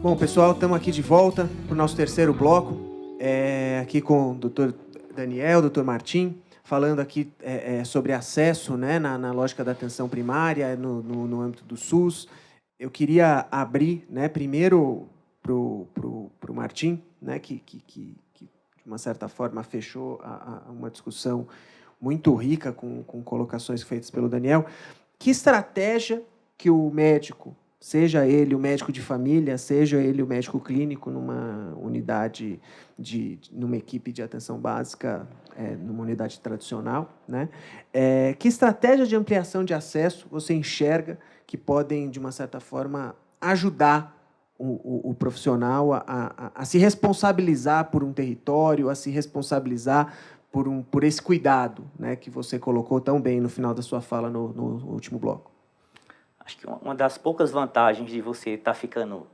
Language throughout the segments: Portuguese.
Bom, pessoal, estamos aqui de volta para o nosso terceiro bloco, aqui com o Dr. Daniel, Dr. Martim, falando aqui sobre acesso, né, na lógica da atenção primária, no âmbito do SUS. Eu queria abrir, né, primeiro para o Martim, né, que, de uma certa forma, fechou uma discussão muito rica com colocações feitas pelo Daniel. Que estratégia que o médico, seja ele o médico de família, seja ele o médico clínico numa unidade, numa equipe de atenção básica, numa unidade tradicional, né? Que estratégia de ampliação de acesso você enxerga que podem, de uma certa forma, ajudar o profissional a se responsabilizar por um território, a se responsabilizar por esse cuidado, né, que você colocou tão bem no final da sua fala no último bloco? Acho que uma das poucas vantagens de você estar ficando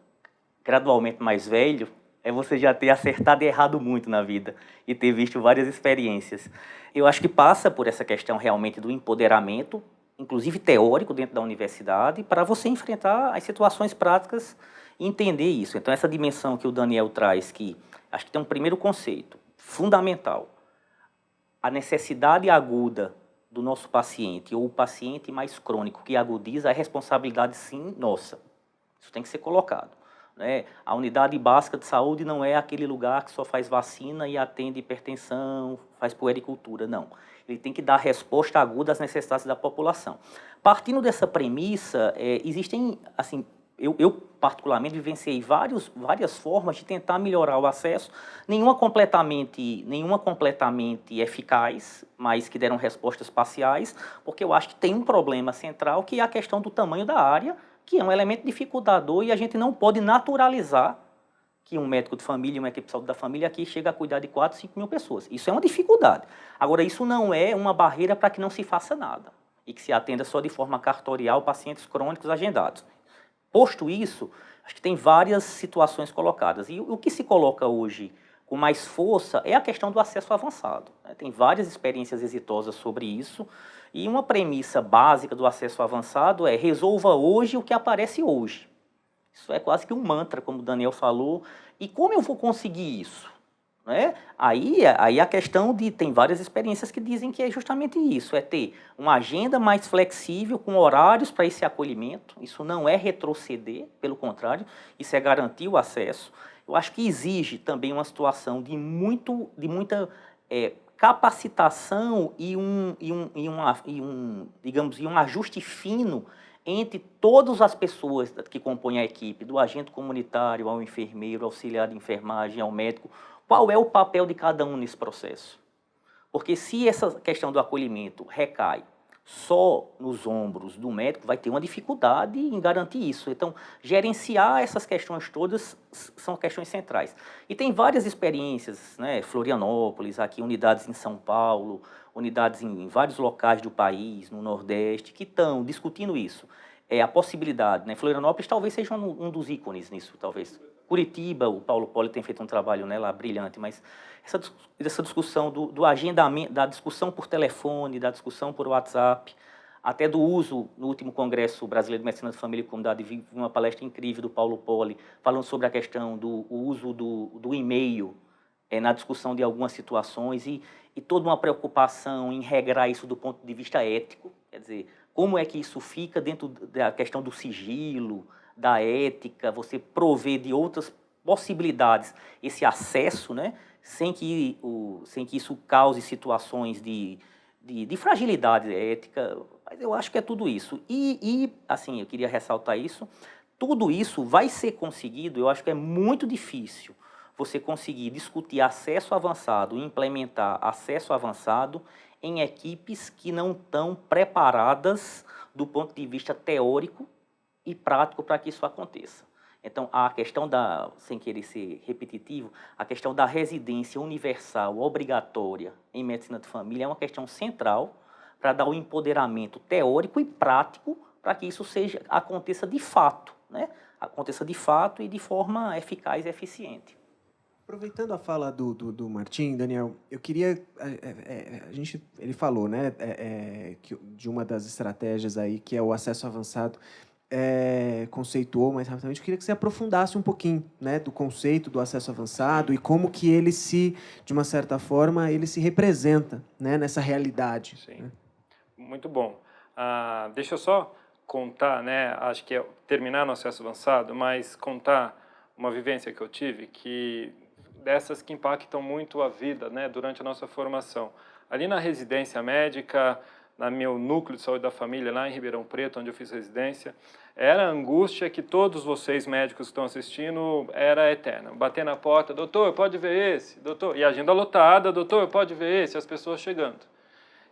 gradualmente mais velho é você já ter acertado e errado muito na vida e ter visto várias experiências. Eu acho que passa por essa questão realmente do empoderamento, inclusive teórico dentro da universidade, para você enfrentar as situações práticas e entender isso. Então, essa dimensão que o Daniel traz, que acho que tem um primeiro conceito fundamental, a necessidade aguda do nosso paciente, ou o paciente mais crônico que agudiza, é responsabilidade, sim, nossa. Isso tem que ser colocado, né? A unidade básica de saúde não é aquele lugar que só faz vacina e atende hipertensão, faz puericultura, não. Ele tem que dar resposta aguda às necessidades da população. Partindo dessa premissa, existem, assim, eu particularmente vivenciei várias formas de tentar melhorar o acesso, nenhuma completamente eficaz, mas que deram respostas parciais, porque eu acho que tem um problema central, que é a questão do tamanho da área, que é um elemento dificultador, e a gente não pode naturalizar que um médico de família, uma equipe de saúde da família aqui chega a cuidar de 4, 5 mil pessoas. Isso é uma dificuldade. Agora, isso não é uma barreira para que não se faça nada, e que se atenda só de forma cartorial pacientes crônicos agendados. Posto isso, acho que tem várias situações colocadas. E o que se coloca hoje com mais força é a questão do acesso avançado, né? Tem várias experiências exitosas sobre isso. E uma premissa básica do acesso avançado é: resolva hoje o que aparece hoje. Isso é quase que um mantra, como o Daniel falou. E como eu vou conseguir isso? Né? Aí a questão de... Tem várias experiências que dizem que é justamente isso, é ter uma agenda mais flexível, com horários para esse acolhimento. Isso não é retroceder, pelo contrário, isso é garantir o acesso. Eu acho que exige também uma situação de muita capacitação e digamos, um ajuste fino entre todas as pessoas que compõem a equipe, do agente comunitário ao enfermeiro, auxiliar de enfermagem, ao médico. Qual é o papel de cada um nesse processo? Porque se essa questão do acolhimento recai só nos ombros do médico, vai ter uma dificuldade em garantir isso. Então, gerenciar essas questões todas são questões centrais. E tem várias experiências, né? Florianópolis, aqui unidades em São Paulo, unidades em vários locais do país, no Nordeste, que estão discutindo isso. A possibilidade, né? Florianópolis talvez seja um dos ícones nisso, talvez. Curitiba, o Paulo Poli tem feito um trabalho, né, lá brilhante, mas essa discussão do agendamento, da discussão por telefone, da discussão por WhatsApp, até do uso, no último Congresso Brasileiro de Medicina de Família e Comunidade, vi uma palestra incrível do Paulo Poli, falando sobre a questão do uso do e-mail na discussão de algumas situações, e toda uma preocupação em regrar isso do ponto de vista ético, quer dizer, como é que isso fica dentro da questão do sigilo, da ética, você prover de outras possibilidades esse acesso, né, sem que isso cause situações de fragilidade ética. Mas eu acho que é tudo isso. Assim, eu queria ressaltar isso, tudo isso vai ser conseguido, eu acho que é muito difícil você conseguir discutir acesso avançado, implementar acesso avançado em equipes que não estão preparadas do ponto de vista teórico e prático para que isso aconteça. Então, a questão da, sem querer ser repetitivo, a questão da residência universal, obrigatória em medicina de família é uma questão central para dar o empoderamento teórico e prático para que isso aconteça de fato, né? Aconteça de fato e de forma eficaz e eficiente. Aproveitando a fala do Martim, Daniel, eu queria... ele falou, né, de uma das estratégias aí, que é o acesso avançado. conceituou mais rapidamente, eu queria que você aprofundasse um pouquinho, né, do conceito do acesso avançado e como que ele se, de uma certa forma, ele se representa, né, nessa realidade. Sim, Né? muito bom. Deixa eu só contar, né, acho que é terminar no acesso avançado, mas contar uma vivência que eu tive, dessas que impactam muito a vida, né, durante a nossa formação. Ali na residência médica, no meu núcleo de saúde da família, lá em Ribeirão Preto, onde eu fiz residência, era a angústia que todos vocês médicos que estão assistindo era eterna. Bater na porta, doutor, pode ver esse, doutor, e a agenda lotada, doutor, pode ver esse, as pessoas chegando.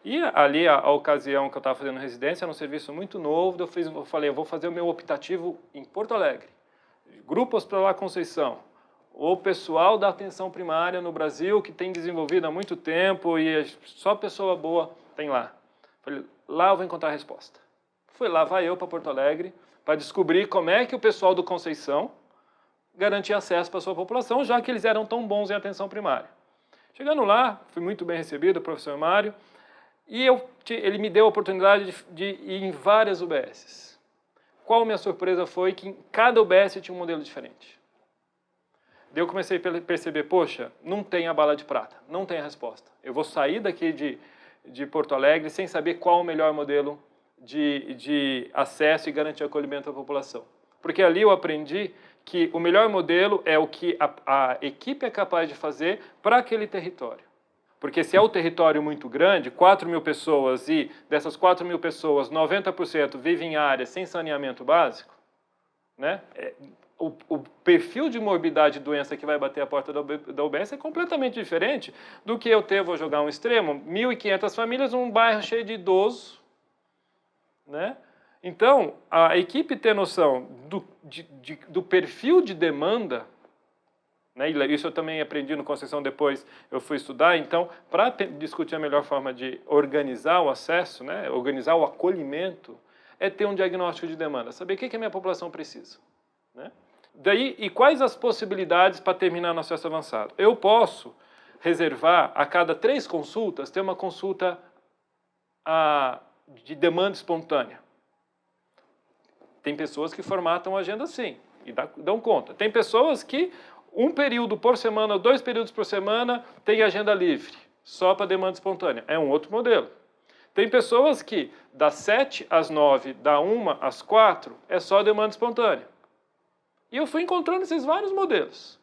E ali, a ocasião que eu estava fazendo residência, era um serviço muito novo, eu falei, eu vou fazer o meu optativo em Porto Alegre, Grupo Hospitalar Conceição, o pessoal da atenção primária no Brasil, que tem desenvolvido há muito tempo e só pessoa boa tem lá. Falei, lá eu vou encontrar a resposta. Fui lá, vai eu para Porto Alegre, para descobrir como é que o pessoal do Conceição garantia acesso para a sua população, já que eles eram tão bons em atenção primária. Chegando lá, fui muito bem recebido, o professor Mário, e ele me deu a oportunidade de ir em várias UBSs. Qual minha surpresa foi que em cada UBS tinha um modelo diferente. Daí eu comecei a perceber, poxa, não tem a bala de prata, não tem a resposta. Eu vou sair daqui de Porto Alegre sem saber qual o melhor modelo de acesso e garantir acolhimento à população. Porque ali eu aprendi que o melhor modelo é o que a equipe é capaz de fazer para aquele território. Porque se é um território muito grande, 4.000 pessoas, e dessas 4.000 pessoas, 90% vivem em áreas sem saneamento básico, né? O perfil de morbidade e doença que vai bater a porta da UBS é completamente diferente do que eu ter, vou jogar um extremo, 1.500 famílias num bairro cheio de idosos, né? Então, a equipe ter noção do perfil de demanda, né? Isso eu também aprendi no Conceição, depois eu fui estudar. Então, para discutir a melhor forma de organizar o acesso, né? Organizar o acolhimento, é ter um diagnóstico de demanda, saber o que a minha população precisa, né? Daí, e quais as possibilidades para terminar no acesso avançado? Eu posso reservar a cada 3 consultas, ter uma consulta de demanda espontânea. Tem pessoas que formatam a agenda assim, e dão conta. Tem pessoas que 1 período por semana, 2 períodos por semana, tem agenda livre, só para demanda espontânea. É um outro modelo. Tem pessoas que das 7 às 9, da 1 às 4, é só demanda espontânea. E eu fui encontrando esses vários modelos.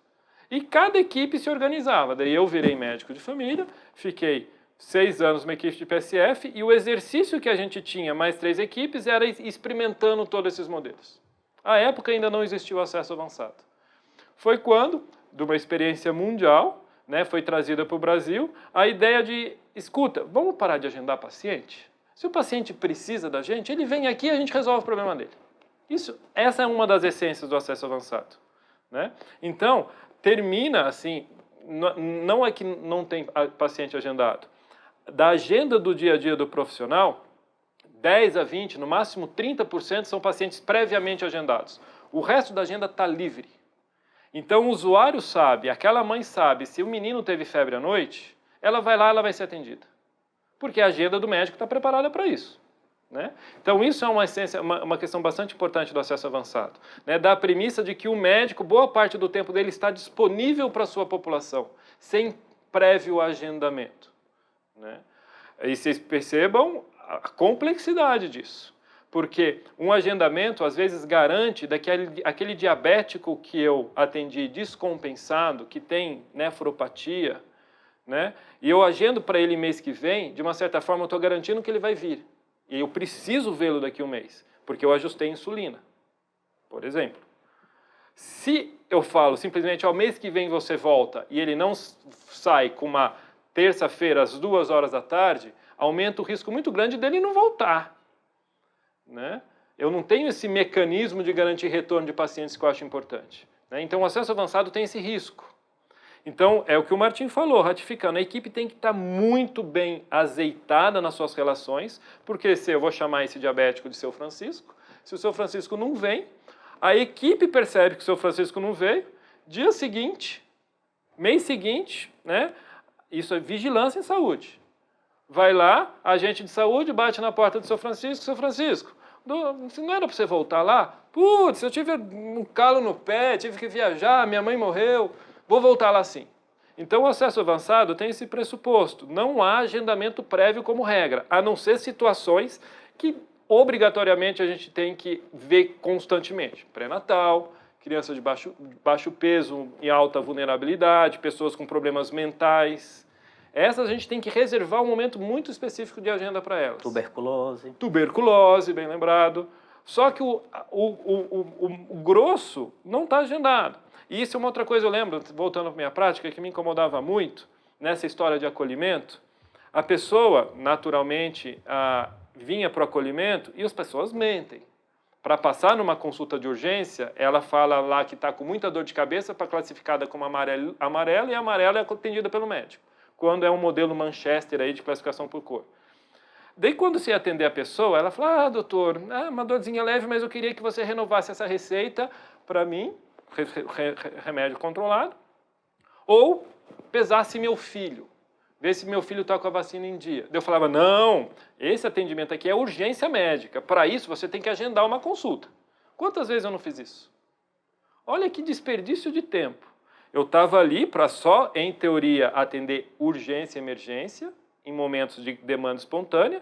E cada equipe se organizava. Daí eu virei médico de família, fiquei 6 anos numa equipe de PSF, e o exercício que a gente tinha, mais 3 equipes, era experimentando todos esses modelos. À época ainda não existia o acesso avançado. Foi quando, de uma experiência mundial, né, foi trazida para o Brasil, a ideia de, escuta, vamos parar de agendar paciente? Se o paciente precisa da gente, ele vem aqui e a gente resolve o problema dele. Essa é uma das essências do acesso avançado, né? Então, termina assim, não é que não tem paciente agendado. Da agenda do dia a dia do profissional, 10 a 20, no máximo 30% são pacientes previamente agendados. O resto da agenda está livre. Então, o usuário sabe, aquela mãe sabe, se o menino teve febre à noite, ela vai lá, ela vai ser atendida. Porque a agenda do médico está preparada para isso, né? Então, isso é uma essência, uma questão bastante importante do acesso avançado, né? Da premissa de que o médico, boa parte do tempo dele, está disponível para a sua população, sem prévio agendamento, né? E vocês percebam a complexidade disso. Porque um agendamento, às vezes, garante aquele diabético que eu atendi descompensado, que tem nefropatia, né? E eu agendo para ele mês que vem, de uma certa forma eu estou garantindo que ele vai vir. E eu preciso vê-lo daqui a um mês, porque eu ajustei a insulina, por exemplo. Se eu falo simplesmente, ao mês que vem você volta, e ele não sai com uma terça-feira às 2 horas da tarde, aumenta o risco muito grande dele não voltar, né? Eu não tenho esse mecanismo de garantir retorno de pacientes que eu acho importante, né? Então, o acesso avançado tem esse risco. Então, é o que o Martim falou, ratificando, a equipe tem que estar muito bem azeitada nas suas relações, porque se eu vou chamar esse diabético de seu Francisco, se o seu Francisco não vem, a equipe percebe que o seu Francisco não veio, dia seguinte, mês seguinte, né? Isso é vigilância em saúde. Vai lá, agente de saúde, bate na porta do seu Francisco, Se não era para você voltar lá, putz, eu tive um calo no pé, tive que viajar, minha mãe morreu, vou voltar lá sim. Então, o acesso avançado tem esse pressuposto. Não há agendamento prévio como regra, a não ser situações que obrigatoriamente a gente tem que ver constantemente. Pré-natal, criança de baixo peso e alta vulnerabilidade, pessoas com problemas mentais. Essas a gente tem que reservar um momento muito específico de agenda para elas. Tuberculose. Tuberculose, bem lembrado. Só que o grosso não está agendado. E isso é uma outra coisa, eu lembro, voltando para a minha prática, que me incomodava muito nessa história de acolhimento. A pessoa, naturalmente, vinha para o acolhimento e as pessoas mentem. Para passar numa consulta de urgência, ela fala lá que está com muita dor de cabeça, para classificada como amarela, e a amarela é atendida pelo médico, quando é um modelo Manchester aí de classificação por cor. Daí, quando se atender a pessoa, ela fala, doutor, uma dorzinha leve, mas eu queria que você renovasse essa receita para mim, remédio controlado, ou pesasse meu filho, ver se meu filho está com a vacina em dia. Eu falava, não, esse atendimento aqui é urgência médica, para isso você tem que agendar uma consulta. Quantas vezes eu não fiz isso? Olha que desperdício de tempo. Eu estava ali para só, em teoria, atender urgência e emergência, em momentos de demanda espontânea,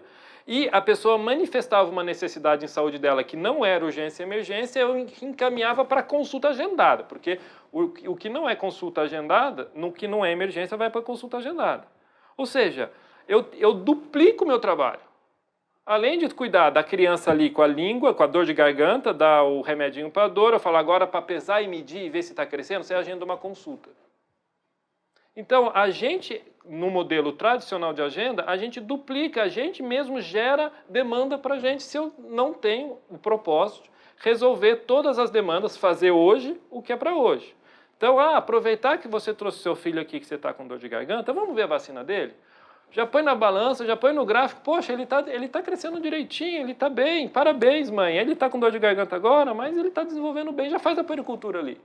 e a pessoa manifestava uma necessidade em saúde dela que não era urgência e emergência, eu encaminhava para consulta agendada, porque o que não é consulta agendada, no que não é emergência, vai para consulta agendada. Ou seja, eu duplico o meu trabalho. Além de cuidar da criança ali com a língua, com a dor de garganta, dar o remedinho para a dor, eu falo agora para pesar e medir e ver se está crescendo, você agenda uma consulta. Então, a gente, no modelo tradicional de agenda, a gente duplica, a gente mesmo gera demanda para a gente, se eu não tenho o propósito de resolver todas as demandas, fazer hoje o que é para hoje. Então, aproveitar que você trouxe seu filho aqui, que você está com dor de garganta, vamos ver a vacina dele? Já põe na balança, já põe no gráfico, poxa, ele tá crescendo direitinho, ele está bem, parabéns, mãe. Ele está com dor de garganta agora, mas ele está desenvolvendo bem, já faz a puericultura ali.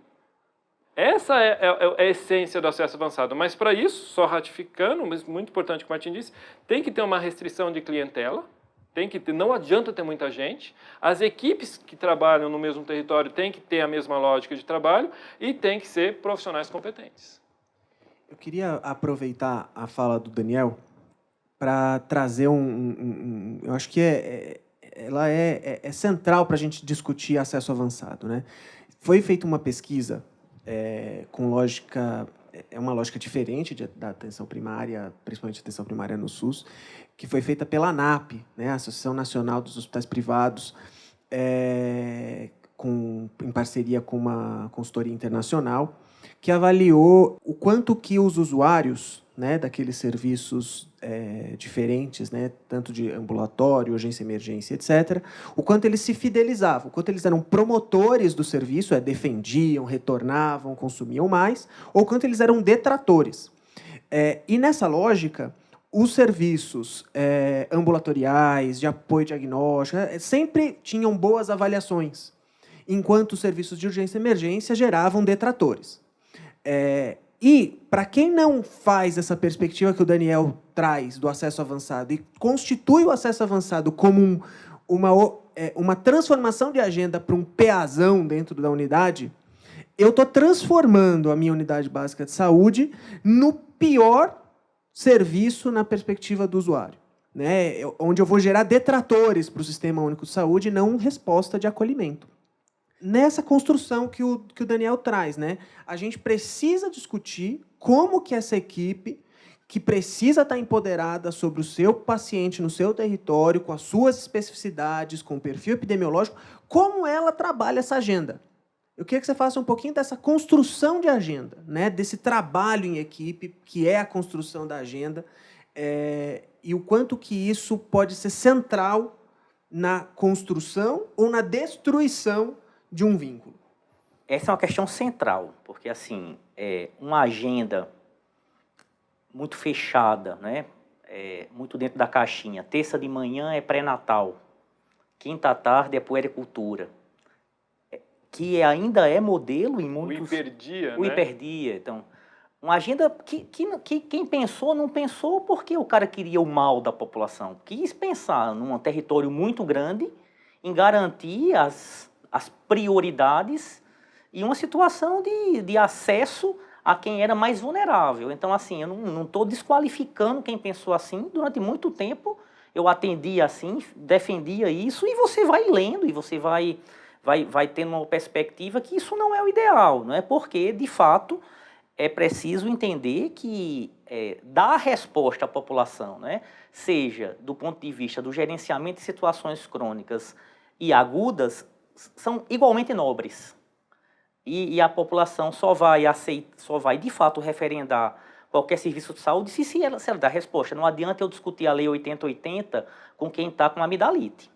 Essa é a essência do acesso avançado, mas para isso, só ratificando, mas muito importante que o Martim disse, tem que ter uma restrição de clientela, não adianta ter muita gente, as equipes que trabalham no mesmo território têm que ter a mesma lógica de trabalho e tem que ser profissionais competentes. Eu queria aproveitar a fala do Daniel para trazer eu acho que ela é central para a gente discutir acesso avançado, né? Foi feita uma pesquisa com lógica, uma lógica diferente da atenção primária, principalmente atenção primária no SUS, que foi feita pela ANAP, né, a Associação Nacional dos Hospitais Privados, em parceria com uma consultoria internacional, que avaliou o quanto que os usuários, né, daqueles serviços diferentes, né, tanto de ambulatório, urgência, emergência, etc., o quanto eles se fidelizavam, o quanto eles eram promotores do serviço, defendiam, retornavam, consumiam mais, ou o quanto eles eram detratores. E, nessa lógica, os serviços ambulatoriais, de apoio diagnóstico, sempre tinham boas avaliações, enquanto os serviços de urgência e emergência geravam detratores. E, para quem não faz essa perspectiva que o Daniel traz do acesso avançado e constitui o acesso avançado como uma transformação de agenda para um PAzão dentro da unidade, eu estou transformando a minha unidade básica de saúde no pior serviço na perspectiva do usuário, né? Onde eu vou gerar detratores para o Sistema Único de Saúde e não resposta de acolhimento. Nessa construção que o Daniel traz, né? A gente precisa discutir como que essa equipe, que precisa estar empoderada sobre o seu paciente no seu território, com as suas especificidades, com o perfil epidemiológico, como ela trabalha essa agenda. Eu queria que você faça um pouquinho dessa construção de agenda, né? Desse trabalho em equipe, que é a construção da agenda, e o quanto que isso pode ser central na construção ou na destruição de um vínculo. Essa é uma questão central, porque assim, uma agenda muito fechada, né? Muito dentro da caixinha. Terça de manhã é pré-natal, quinta à tarde é puericultura, que ainda é modelo em muitos... O hiperdia, o hiperdia. Então, uma agenda que quem pensou, não pensou porque o cara queria o mal da população. Quis pensar num território muito grande em garantir as prioridades e uma situação de acesso a quem era mais vulnerável. Então, assim, eu não estou desqualificando quem pensou assim. Durante muito tempo, eu atendia assim, defendia isso, e você vai lendo, e você vai tendo uma perspectiva que isso não é o ideal, não é? Porque, de fato, é preciso entender que dar resposta à população, né, seja do ponto de vista do gerenciamento de situações crônicas e agudas, são igualmente nobres. E a população só vai de fato referendar qualquer serviço de saúde se ela dá resposta. Não adianta eu discutir a Lei 8080 com quem está com amidalite.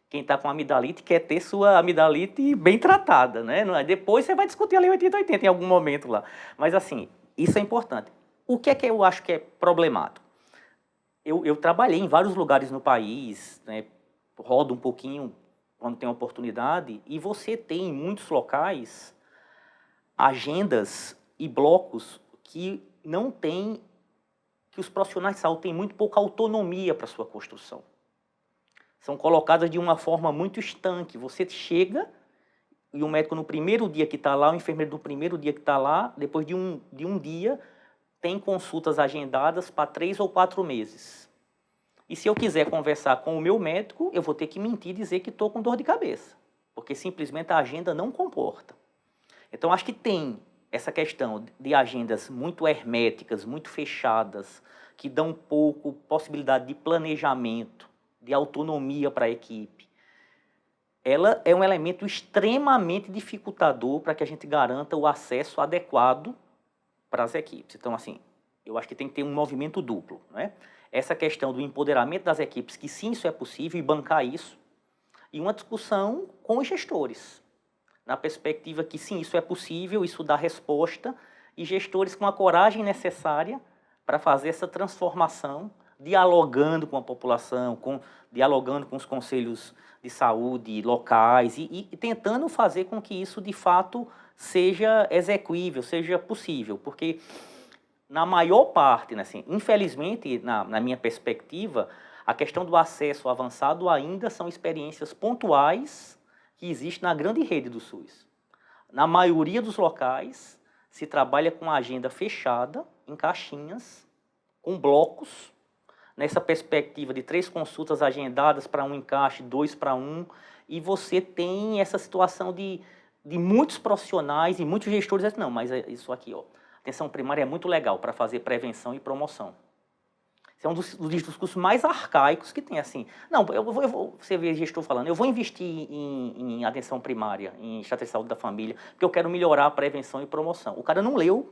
Quem está com amidalite quer ter sua amidalite bem tratada, né? Depois você vai discutir a Lei 8080 em algum momento lá. Mas, assim, isso é importante. O que é que eu acho que é problemático? Eu trabalhei em vários lugares no país, né? Rodo um pouquinho quando tem oportunidade, e você tem em muitos locais agendas e blocos que não tem, que os profissionais de saúde têm muito pouca autonomia para sua construção. São colocadas de uma forma muito estanque. Você chega e o médico no primeiro dia que está lá, o enfermeiro no primeiro dia que está lá, depois de um dia, tem consultas agendadas para 3 ou 4 meses. E se eu quiser conversar com o meu médico, eu vou ter que mentir e dizer que estou com dor de cabeça, porque simplesmente a agenda não comporta. Então, acho que tem essa questão de agendas muito herméticas, muito fechadas, que dão pouco possibilidade de planejamento, de autonomia para a equipe. Ela é um elemento extremamente dificultador para que a gente garanta o acesso adequado para as equipes. Então, assim, eu acho que tem que ter um movimento duplo, né? Essa questão do empoderamento das equipes, que sim, isso é possível, e bancar isso, e uma discussão com os gestores, na perspectiva que sim, isso é possível, isso dá resposta, e gestores com a coragem necessária para fazer essa transformação, dialogando com a população, dialogando com os conselhos de saúde locais e tentando fazer com que isso, de fato, seja execuível, seja possível, porque na maior parte, né, assim, infelizmente, na minha perspectiva, a questão do acesso avançado ainda são experiências pontuais que existe na grande rede do SUS. Na maioria dos locais, se trabalha com a agenda fechada, em caixinhas, com blocos, nessa perspectiva de 3 consultas agendadas para um encaixe, 2 para 1, e você tem essa situação de muitos profissionais e muitos gestores dizendo, não, mas isso aqui, ó, atenção primária é muito legal para fazer prevenção e promoção. Isso é um dos discursos mais arcaicos que tem, assim. Não, você vê gestor falando, eu vou investir em atenção primária, em estratégia de saúde da família, porque eu quero melhorar a prevenção e promoção. O cara não leu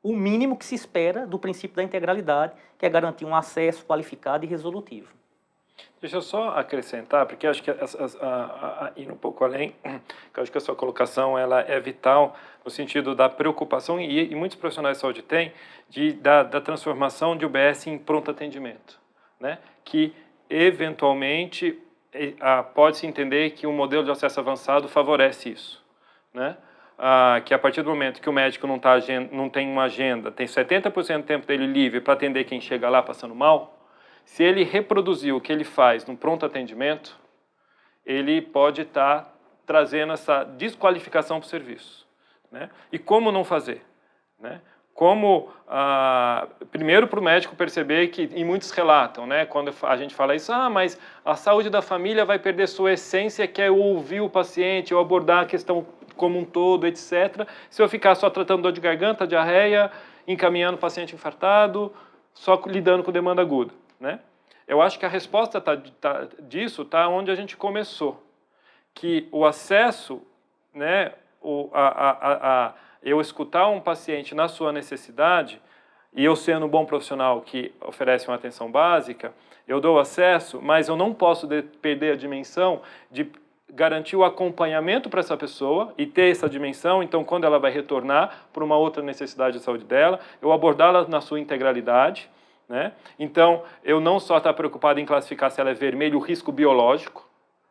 o mínimo que se espera do princípio da integralidade, que é garantir um acesso qualificado e resolutivo. Deixa eu só acrescentar, porque acho que ir um pouco além, que eu acho que a sua colocação ela é vital no sentido da preocupação, e muitos profissionais de saúde têm, da transformação de UBS em pronto atendimento, né? Que, eventualmente, pode-se entender que um modelo de acesso avançado favorece isso, né? Que a partir do momento que o médico não tem uma agenda, tem 70% do tempo dele livre para atender quem chega lá passando mal, se ele reproduzir o que ele faz no pronto atendimento, ele pode estar trazendo essa desqualificação para o serviço, né? E como não fazer, né? Como, primeiro para o médico perceber que, e muitos relatam, né, quando a gente fala isso, mas a saúde da família vai perder sua essência, que é ouvir o paciente, ou abordar a questão como um todo, etc. Se eu ficar só tratando dor de garganta, diarreia, encaminhando o paciente infartado, só lidando com demanda aguda, né? Eu acho que a resposta disso está onde a gente começou, que o acesso, né, eu escutar um paciente na sua necessidade, e eu sendo um bom profissional que oferece uma atenção básica, eu dou acesso, mas eu não posso perder a dimensão de garantir o acompanhamento para essa pessoa e ter essa dimensão, então quando ela vai retornar por uma outra necessidade de saúde dela, eu abordá-la na sua integralidade, né? Então, eu não só estou preocupado em classificar se ela é vermelho, o risco biológico,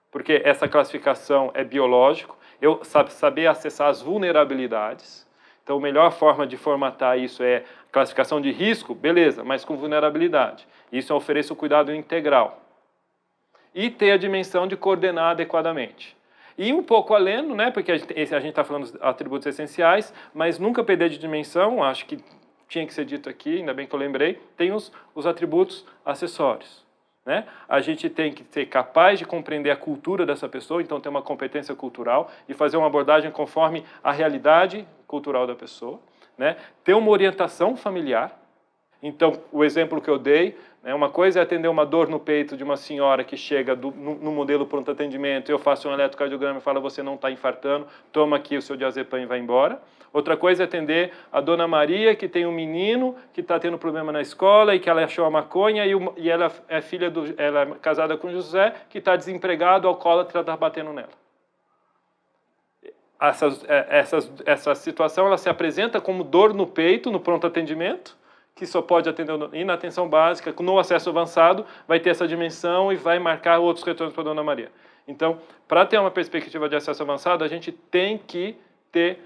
porque essa classificação é biológico, eu saber acessar as vulnerabilidades. Então, a melhor forma de formatar isso é classificação de risco, beleza, mas com vulnerabilidade. Isso oferece o cuidado integral. e ter a dimensão de coordenar adequadamente. E um pouco além, né, porque a gente está falando dos atributos essenciais, mas nunca perder de dimensão, acho que tinha que ser dito aqui, ainda bem que eu lembrei, tem os atributos acessórios. Né? A gente tem que ser capaz de compreender a cultura dessa pessoa, então ter uma competência cultural e fazer uma abordagem conforme a realidade cultural da pessoa. Né? Ter uma orientação familiar. Então, o exemplo que eu dei, né, uma coisa é atender uma dor no peito de uma senhora que chega no modelo pronto atendimento, eu faço um eletrocardiograma e falo, você não está infartando, toma aqui o seu diazepam e vai embora. Outra coisa é atender a dona Maria, que tem um menino que está tendo problema na escola e que ela achou a maconha e ela é ela é casada com José, que está desempregado, alcoólatra, está batendo nela. Essa situação ela se apresenta como dor no peito, no pronto atendimento, que só pode atender e na atenção básica, no acesso avançado, vai ter essa dimensão e vai marcar outros retornos para a dona Maria. Então, para ter uma perspectiva de acesso avançado, a gente tem que ter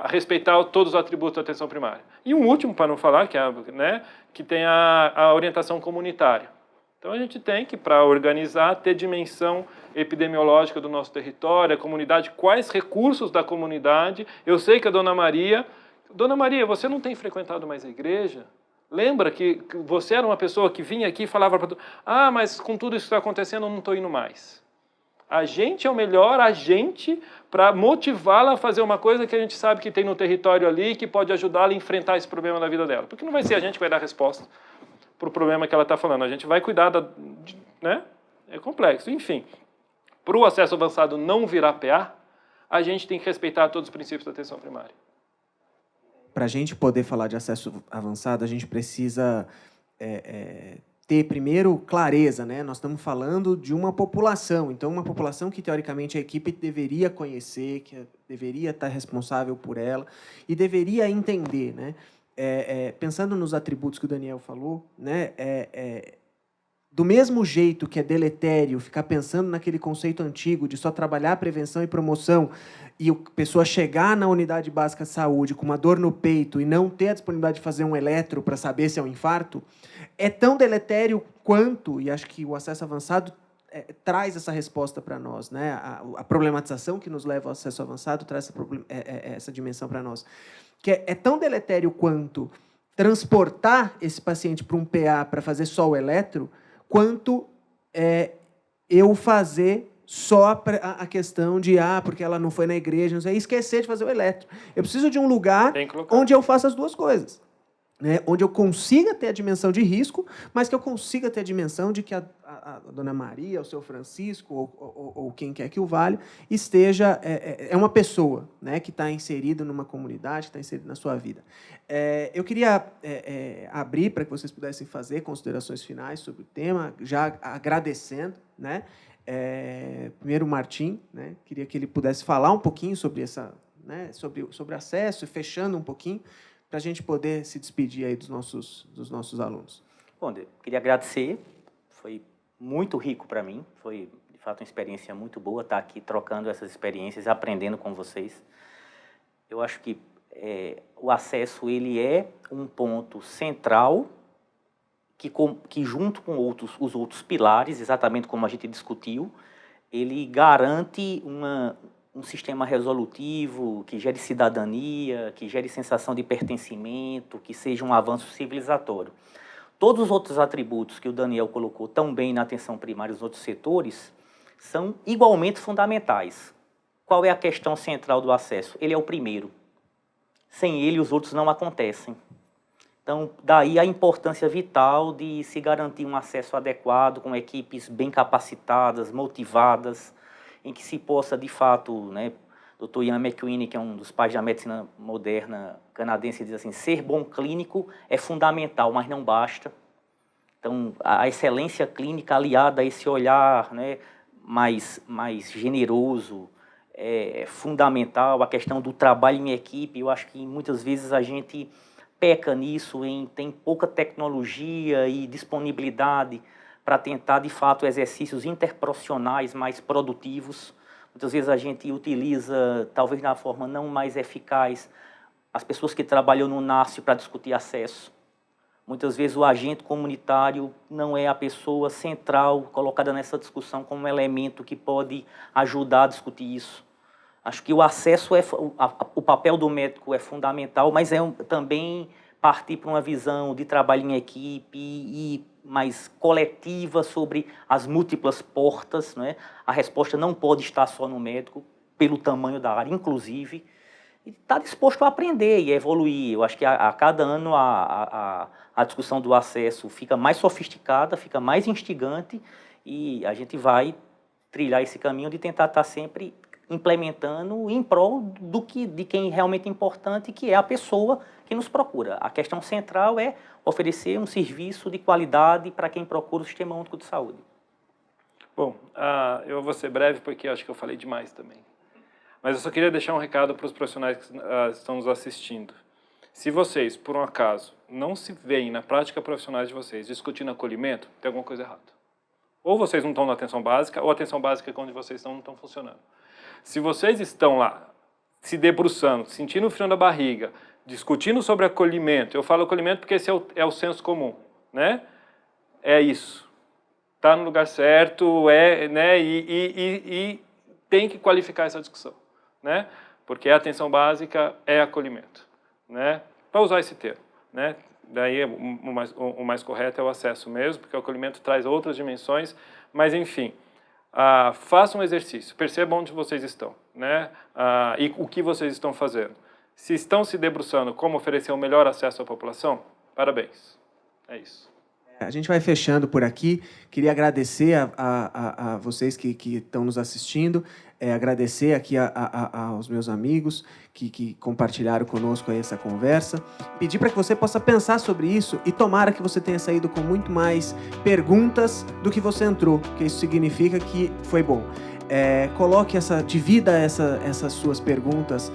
respeitar todos os atributos da atenção primária. E um último, para não falar, que tem a orientação comunitária. Então, a gente tem que, para organizar, ter dimensão epidemiológica do nosso território, a comunidade, quais recursos da comunidade. Eu sei que a dona Maria, você não tem frequentado mais a igreja? Lembra que você era uma pessoa que vinha aqui e falava para mas com tudo isso que está acontecendo, eu não estou indo mais. A gente é o melhor agente para motivá-la a fazer uma coisa que a gente sabe que tem no território ali, que pode ajudá-la a enfrentar esse problema da vida dela. Porque não vai ser a gente que vai dar a resposta para o problema que ela está falando. A gente vai cuidar né? É complexo. Enfim, para o acesso avançado não virar PA, a gente tem que respeitar todos os princípios da atenção primária. Para a gente poder falar de acesso avançado, a gente precisa ter, primeiro, clareza. Né? Nós estamos falando de uma população, então uma população que, teoricamente, a equipe deveria conhecer, que deveria estar responsável por ela e deveria entender. Né? Pensando nos atributos que o Daniel falou, né? Do mesmo jeito que é deletério ficar pensando naquele conceito antigo de só trabalhar prevenção e promoção e a pessoa chegar na unidade básica de saúde com uma dor no peito e não ter a disponibilidade de fazer um eletro para saber se é um infarto, é tão deletério quanto, e acho que o acesso avançado traz essa resposta para nós. Né? A problematização que nos leva ao acesso avançado traz essa dimensão para nós. Que é tão deletério quanto transportar esse paciente para um PA para fazer só o eletro, quanto eu fazer só a questão de, porque ela não foi na igreja, não sei, esquecer de fazer o eletro. Eu preciso de um lugar onde eu faça as duas coisas. Né? Onde eu consiga ter a dimensão de risco, mas que eu consiga ter a dimensão de que a dona Maria, o seu Francisco, ou quem quer que o valha, esteja... É uma pessoa, né, que está inserida numa comunidade, que está inserida na sua vida. Eu queria abrir para que vocês pudessem fazer considerações finais sobre o tema, já agradecendo. Né? Primeiro, o Martim, né? Queria que ele pudesse falar um pouquinho sobre sobre acesso, fechando um pouquinho, para a gente poder se despedir aí dos nossos alunos. Bom, eu queria agradecer, foi muito rico para mim, foi, de fato, uma experiência muito boa estar aqui trocando essas experiências, aprendendo com vocês. Eu acho que o acesso ele é um ponto central que junto com os outros pilares, exatamente como a gente discutiu, ele garante um sistema resolutivo, que gere cidadania, que gere sensação de pertencimento, que seja um avanço civilizatório. Todos os outros atributos que o Daniel colocou tão bem na atenção primária e nos outros setores são igualmente fundamentais. Qual é a questão central do acesso? Ele é o primeiro. Sem ele, os outros não acontecem. Então, daí a importância vital de se garantir um acesso adequado, com equipes bem capacitadas, motivadas, em que se possa, de fato, né, Dr. Ian McQueen, que é um dos pais da medicina moderna canadense, diz assim, ser bom clínico é fundamental, mas não basta. Então, a excelência clínica aliada a esse olhar, né, mais generoso é fundamental. A questão do trabalho em equipe, eu acho que muitas vezes a gente peca nisso, tem pouca tecnologia e disponibilidade para tentar, de fato, exercícios interprofissionais mais produtivos. Muitas vezes a gente utiliza, talvez na forma não mais eficaz, as pessoas que trabalham no NASF para discutir acesso. Muitas vezes o agente comunitário não é a pessoa central colocada nessa discussão como um elemento que pode ajudar a discutir isso. Acho que o acesso, o papel do médico é fundamental, mas também partir para uma visão de trabalho em equipe e mais coletiva sobre as múltiplas portas, né? A resposta não pode estar só no médico, pelo tamanho da área, inclusive, e está disposto a aprender e a evoluir. Eu acho que a cada ano a discussão do acesso fica mais sofisticada, fica mais instigante, e a gente vai trilhar esse caminho de tentar estar sempre implementando em prol de quem é realmente importante, que é a pessoa que nos procura. A questão central é oferecer um serviço de qualidade para quem procura o Sistema Único de Saúde. Bom, eu vou ser breve porque acho que eu falei demais também. Mas eu só queria deixar um recado para os profissionais que estão nos assistindo. Se vocês, por um acaso, não se veem na prática profissional de vocês discutindo acolhimento, tem alguma coisa errada. Ou vocês não estão na atenção básica, ou a atenção básica onde vocês estão não estão funcionando. Se vocês estão lá se debruçando, sentindo o frio na barriga, discutindo sobre acolhimento, eu falo acolhimento porque esse é o senso comum, né? É isso. Está no lugar certo, né? E tem que qualificar essa discussão, né? Porque a atenção básica é acolhimento, né? Para usar esse termo, né? Daí o mais correto é o acesso mesmo, porque o acolhimento traz outras dimensões, mas enfim, façam um exercício, percebam onde vocês estão, né? E o que vocês estão fazendo. Se estão se debruçando como oferecer o melhor acesso à população, parabéns. É isso. A gente vai fechando por aqui. Queria agradecer a vocês que estão nos assistindo, agradecer aqui aos meus amigos que compartilharam conosco aí essa conversa. Pedir para que você possa pensar sobre isso e tomara que você tenha saído com muito mais perguntas do que você entrou, porque isso significa que foi bom. Divida essas suas perguntas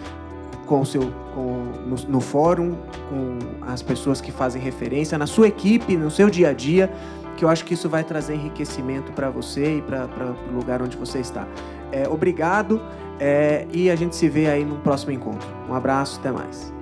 no fórum, com as pessoas que fazem referência, na sua equipe, no seu dia a dia, que eu acho que isso vai trazer enriquecimento para você e para o lugar onde você está. Obrigado, e a gente se vê aí no próximo encontro. Um abraço, até mais.